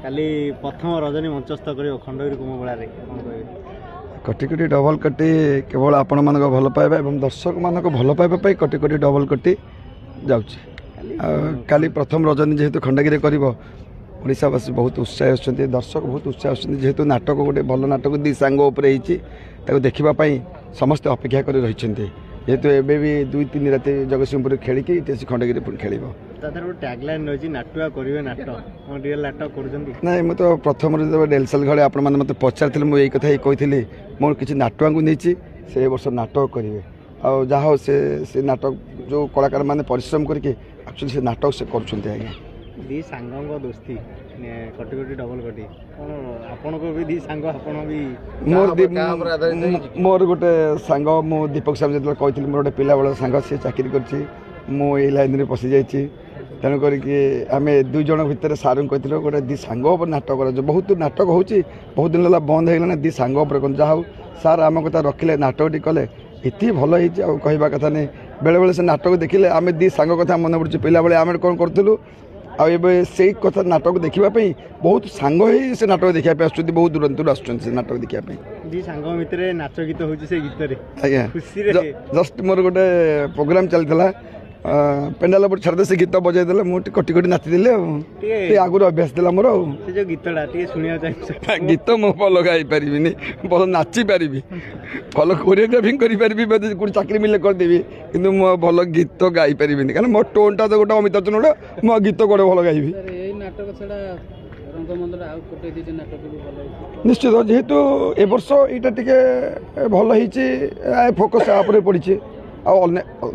କାଲି ପ୍ରଥମ ରଜନୀ ମଞ୍ଚସ୍ଥ କରିବ ଖଣ୍ଡଗିରି କୁମବେଳାରେ କ'ଣ କହିବେ? କୋଟି କୋଟି ଡବଲ କୋଟି କେବଳ ଆପଣମାନଙ୍କ ଭଲ ପାଇବା ଏବଂ ଦର୍ଶକମାନଙ୍କ ଭଲ ପାଇବା ପାଇଁ କୋଟି କୋଟି ଡବଲ କୋଟି ଯାଉଛି। କାଲି ପ୍ରଥମ ରଜନୀ ଯେହେତୁ ଖଣ୍ଡଗିରି କରିବ, ଓଡ଼ିଶାବାସୀ ବହୁତ ଉତ୍ସାହ ଆସୁଛନ୍ତି, ଦର୍ଶକ ବହୁତ ଉତ୍ସାହ ଆସୁଛନ୍ତି। ଯେହେତୁ ନାଟକ ଗୋଟେ ଭଲ ନାଟକ ଦୁଇ ସାଙ୍ଗ ଉପରେ ହେଇଛି, ତାକୁ ଦେଖିବା ପାଇଁ ସମସ୍ତେ ଅପେକ୍ଷା କରି ରହିଛନ୍ତି। ଯେହେତୁ ଏବେ ବି 2-3 ରାତି ଜଗତସିଂହପୁର ଖେଳିକି ଏଠି ଖଣ୍ଡଗିରି ପୁଣି ଖେଳିବ। ତା ଦେହରେ ଗୋଟେ ଟ୍ୟାଗଲାଇନ୍ ରହିଛି, ନାଟୁଆ କରିବେ ନାଟ। କ'ଣ ରିଏଲ୍ ନାଟକ କରୁଛନ୍ତି? ନାଇଁ, ମୁଁ ତ ପ୍ରଥମରୁ ଯେତେବେଳେ ଡେଲସେଲ୍ ଘରେ ଆପଣମାନେ ମୋତେ ପଚାରିଥିଲେ, ମୁଁ ଏଇ କଥା ହିଁ କହିଥିଲି, ମୁଁ କିଛି ନାଟୁଆଙ୍କୁ ନେଇଛି, ସେ ଏ ବର୍ଷ ନାଟକ କରିବେ। ଆଉ ଯାହା ହଉ ସେ ନାଟକ ଯେଉଁ କଳାକାରମାନେ ପରିଶ୍ରମ କରିକି ଆକ୍ଚୁଆଲି ସେ ନାଟକ ସେ କରୁଛନ୍ତି। ଆଜ୍ଞା, ଦି ସାଙ୍ଗଙ୍କ ଦୋସ୍ତି କୋଟି କୋଟି ଡବଲ କୋଟି, କ'ଣ ଆପଣଙ୍କ ବି ଦି ସାଙ୍ଗ, ଆପଣ ବି? ମୋର ଗୋଟେ ସାଙ୍ଗ, ମୁଁ ଦୀପକ ସାହେବ ଯେତେବେଳେ କହିଥିଲି ମୋର ଗୋଟେ ପିଲାବେଳ ସାଙ୍ଗ, ସେ ଚାକିରି କରିଛି, ମୁଁ ଏଇ ଲାଇନ୍ରେ ପଶିଯାଇଛି। ତେଣୁ କରିକି ଆମେ 2 ଜଣ ଭିତରେ ସାର୍ଙ୍କୁ କହିଥିଲୁ ଗୋଟେ ଦି ସାଙ୍ଗ ଉପରେ ନାଟକ କରାଯାଉ। ବହୁତ ନାଟକ ହେଉଛି, ବହୁତ ଦିନ ହେଲା ବନ୍ଦ ହେଇଗଲାଣି, ଦି ସାଙ୍ଗ ଉପରେ କ'ଣ। ଯାହା ହଉ ସାର୍ ଆମ କଥା ରଖିଲେ, ନାଟକଟି କଲେ, ଏତେ ଭଲ ହେଇଛି ଆଉ କହିବା କଥା ନାହିଁ। ବେଳେବେଳେ ସେ ନାଟକ ଦେଖିଲେ ଆମେ ଦି ସାଙ୍ଗ କଥା ମନେ ପଡ଼ୁଛି, ପିଲାବେଳେ ଆମେ କ'ଣ କରୁଥିଲୁ। ଆଉ ଏବେ ସେଇ କଥା ନାଟକ ଦେଖିବା ପାଇଁ ବହୁତ ସାଙ୍ଗ ହେଇ ସେ ନାଟକ ଦେଖିବା ପାଇଁ ଆସୁଛନ୍ତି, ବହୁତ ଦୂରାନ୍ତରୁ ଆସୁଛନ୍ତି ସେ ନାଟକ ଦେଖିବା ପାଇଁ। ଦି ସାଙ୍ଗ ଭିତରେ ନାଚ ଗୀତ ହେଉଛି ସେ ଗୀତରେ। ଆଜ୍ଞା, ଖୁସିରେ ଜଷ୍ଟ ମୋର ଗୋଟେ ପ୍ରୋଗ୍ରାମ ଚାଲିଥିଲା, ପେଣ୍ଡାଲ ଉପରେ ଛାଡ଼ିଦେ ସେ ଗୀତ ବଜାଇ ଦେଲେ, ମୁଁ ଟିକେ କୋଟି କୋଟି ନାଚିଦେଲି। ଆଉ ଟିକେ ଆଗରୁ ଅଭ୍ୟାସ ଥିଲା ମୋର। ଆଉ ସେ ଯେଉଁ ଗୀତଟା ଟିକେ ଶୁଣିବାକୁ ଚାହିଁବି। ଗୀତ ମୁଁ ଭଲ ଗାଇପାରିବିନି, ଭଲ ନାଚିପାରିବି, ଭଲ କୋରିଓଗ୍ରାଫିଂ କରିପାରିବି, କୋଉଠି ଚାକିରି ମିଳିଲେ କରିଦେବି, କିନ୍ତୁ ମୁଁ ଭଲ ଗୀତ ଗାଇପାରିବିନି, କାରଣ ମୋ ଟୋନ୍ଟା ତ ଗୋଟେ ଅମିତାଭ ବଚ୍ଚନ, ମୁଁ ଗୀତ ଗୋଟେ ଭଲ ଗାଇବି। ନିଶ୍ଚିତ, ଯେହେତୁ ଏ ବର୍ଷ ଏଇଟା ଟିକେ ଭଲ ହେଇଛି, ଫୋକସ୍ ଆ ଉପରେ ପଡ଼ିଛି। ଆଉ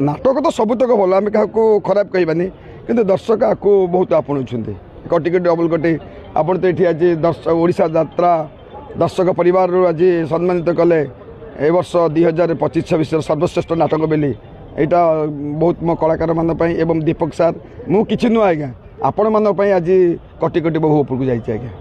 ନାଟକ ତ ସବୁତକ ଭଲ, ଆମେ କାହାକୁ ଖରାପ କହିବାନି, କିନ୍ତୁ ଦର୍ଶକ ଆକୁ ବହୁତ ଆପଣଉଛନ୍ତି। କୋଟି କୋଟି ଡବଲ କୋଟି, ଆପଣ ତ ଏଠି ଆଜି ଓଡ଼ିଶା ଯାତ୍ରା ଦର୍ଶକ ପରିବାରରୁ ଆଜି ସମ୍ମାନିତ କଲେ ଏ ବର୍ଷ 2025-26 ସର୍ବଶ୍ରେଷ୍ଠ ନାଟକ ବୋଲି। ଏଇଟା ବହୁତ ମୋ କଳାକାରମାନଙ୍କ ପାଇଁ ଏବଂ ଦୀପକ ସାର୍, ମୁଁ କିଛି ନୁହଁ ଆଜ୍ଞା, ଆପଣମାନଙ୍କ ପାଇଁ ଆଜି କୋଟି କୋଟି ବହୁ ଉପରକୁ ଯାଇଛି ଆଜ୍ଞା।